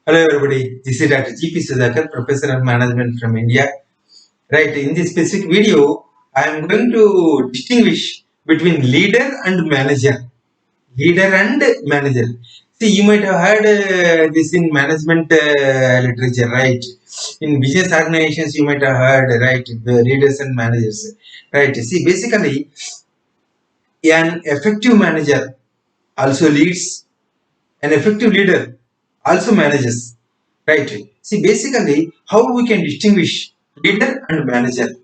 Hello everybody, this is Dr. G.P. Sudhakar, Professor of Management from India. Right, in this specific video, I am going to distinguish between leader and manager. Leader and manager. See, you might have heard this in management literature, right? In business organizations, you might have heard, right, the leaders and managers. Right, see, basically, an effective manager also leads, an effective leader also manages, right? See, basically, how we can distinguish leader and manager,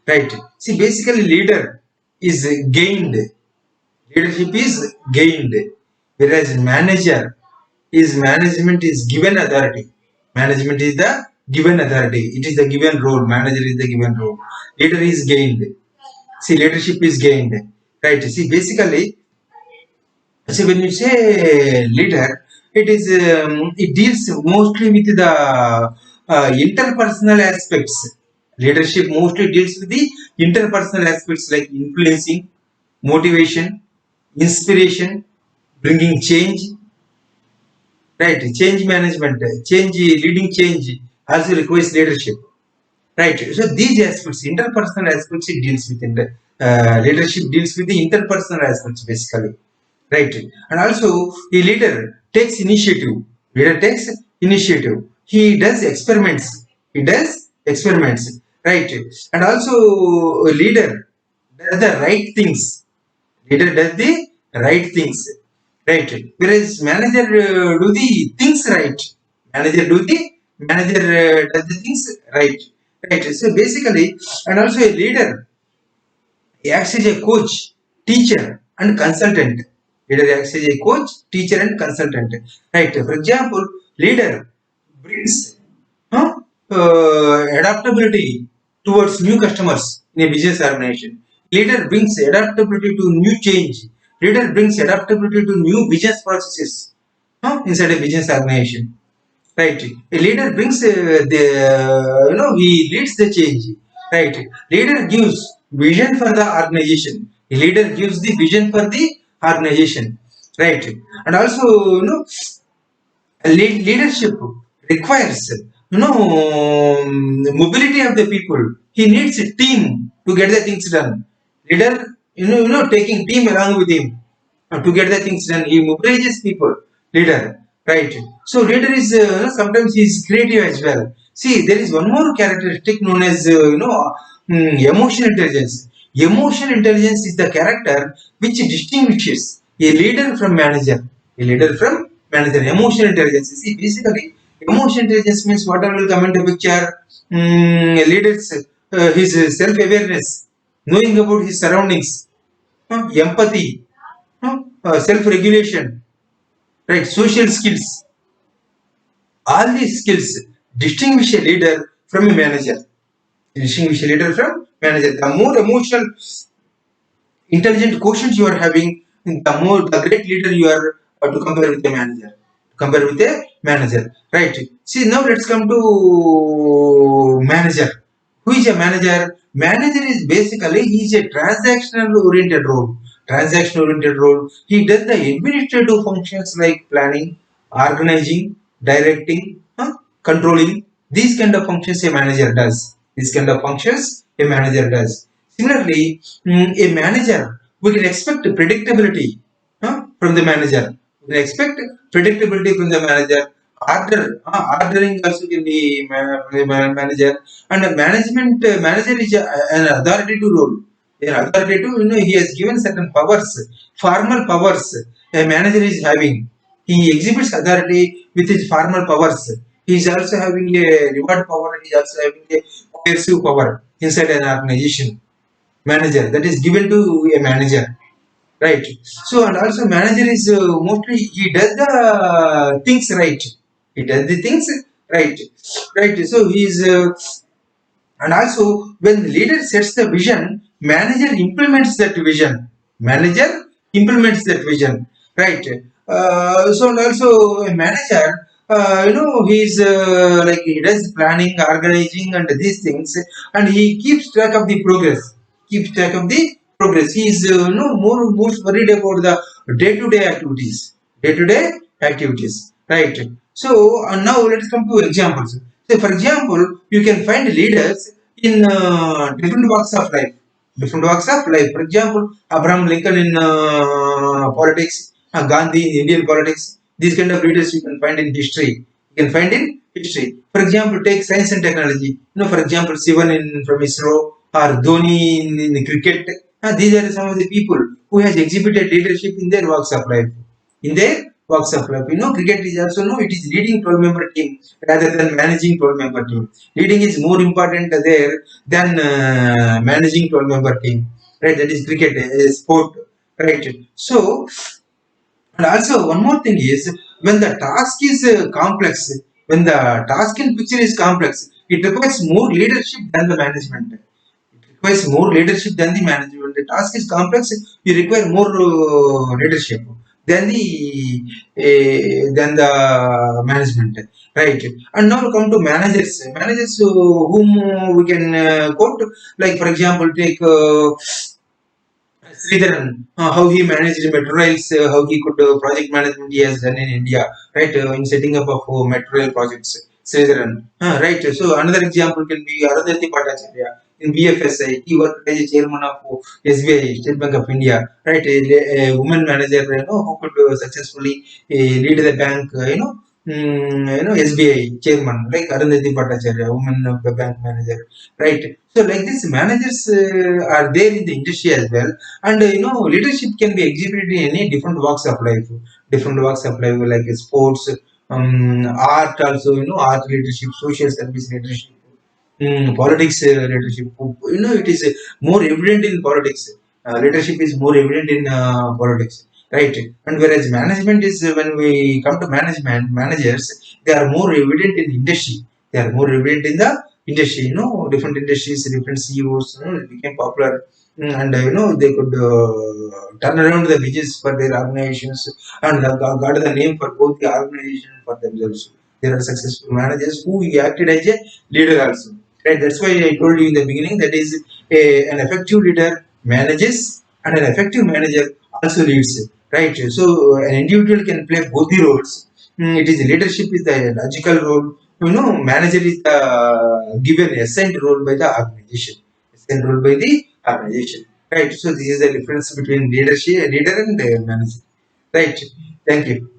right? See, basically, leader is gained, leadership is gained, whereas manager is management is given authority. Management is the given authority. It is the given role. Manager is the given role. Leader is gained. See, leadership is gained, right? See, basically, so when you say leader, it deals mostly with the interpersonal aspects. Leadership mostly deals with the interpersonal aspects like influencing, motivation, inspiration, bringing change, right? Change management, change, leading change also requires leadership, right? So these aspects, interpersonal aspects, it deals with leadership deals with the interpersonal aspects basically. Right, and also a leader takes initiative. Leader takes initiative. He does experiments. He does experiments. Right, and also a leader does the right things. Leader does the right things. Right, whereas manager do the things right. Manager do the manager does the things right. Right. So basically, and also a leader acts as a coach, teacher, and consultant. Leader acts as a coach, teacher, and consultant. Right. For example, leader brings adaptability towards new customers in a business organization. Leader brings adaptability to new change. Leader brings adaptability to new business processes inside a business organization. Right, a leader brings he leads the change, right? Leader gives vision for the organization. A leader gives the vision for the organization, right? And also, leadership requires mobility of the people. He needs a team to get the things done. Leader, taking team along with him to get the things done. He mobilizes people. Leader, right? So leader is sometimes he is creative as well. See, there is one more characteristic known as emotional intelligence. Emotional intelligence is the character which distinguishes a leader from manager. A leader from manager. Emotional intelligence. See, basically, emotional intelligence means whatever will come into picture. Leaders, his self-awareness, knowing about his surroundings, empathy, self-regulation, right? Social skills. All these skills distinguish a leader from a manager. Distinguish a leader from manager. The more emotional, intelligent quotient you are having, the great leader you are to compare with a manager. Compare with a manager, right? See, now let's come to manager. Who is a manager? Manager is basically he is a transactional oriented role. Transaction oriented role. He does the administrative functions like planning, organizing, directing, controlling. These kind of functions a manager does. These kind of functions a manager does. Similarly, a manager, we can expect predictability from the manager. We can expect predictability from the manager. Ordering also can be from the manager. And a management manager is an authority to role. An authority to, he has given certain powers, formal powers a manager is having. He exhibits authority with his formal powers. He is also having a reward power. He is also having a coercive power inside an organization. Manager, that is given to a manager, right? So and also manager is mostly he does the things right. He does the things right, right? So he is and also when the leader sets the vision, manager implements that vision. Manager implements that vision, right? So and also a manager, he's like he does planning, organizing, and these things, and he keeps track of the progress. Keeps track of the progress. He is more worried about the day-to-day activities. Day-to-day activities. right? So now let's come to examples. So for example, you can find leaders in different walks of life. Different walks of life. For example, Abraham Lincoln in politics, Gandhi in Indian politics. These kind of leaders you can find in history. You can find in history. For example, take science and technology. For example, Sivan in from ISRO or Dhoni in cricket. These are some of the people who has exhibited leadership in their walks of life. In their walks of life. Cricket is also it is leading 12-member team rather than managing 12-member team. Leading is more important there than managing 12-member team. Right? That is cricket, sport. Right? So, and also one more thing is when the task is complex, when the task in picture is complex, it requires more leadership than the management. Requires more leadership than the management. The task is complex, you require more leadership than the management, right? And now we come to managers. Managers whom we can quote, like for example, take Sridharan, how he managed metro rails, how he could project management he has done in India, right? In setting up of metro rail projects, Sridharan, right? So another example can be Arundhati Bhattacharya in BFSI. He worked as a chairman of SBI, State Bank of India, right? A woman manager, who could successfully lead the bank, SBI chairman, like Arundhati Bhattacharya, woman bank manager, right? So like this, managers are there in the industry as well, and leadership can be exhibited in any different walks of life. Different walks of life like sports, art also. Art leadership, social service leadership, politics leadership. It is more evident in politics. Leadership is more evident in politics, right? And whereas management is when we come to managers, they are more evident in industry. They are more evident in the industry. Different industries, different CEOs, became popular. And they could turn around the business for their organizations and got the name for both the organization and for themselves. There are successful managers who acted as a leader also. Right? That's why I told you in the beginning that is an effective leader manages and an effective manager also leads. Right? So an individual can play both the roles. It is leadership is the logical role. Manager is the given assigned role by the organization. Assigned role by the organization. Right. So this is the difference between leader and manager. Right. Thank you.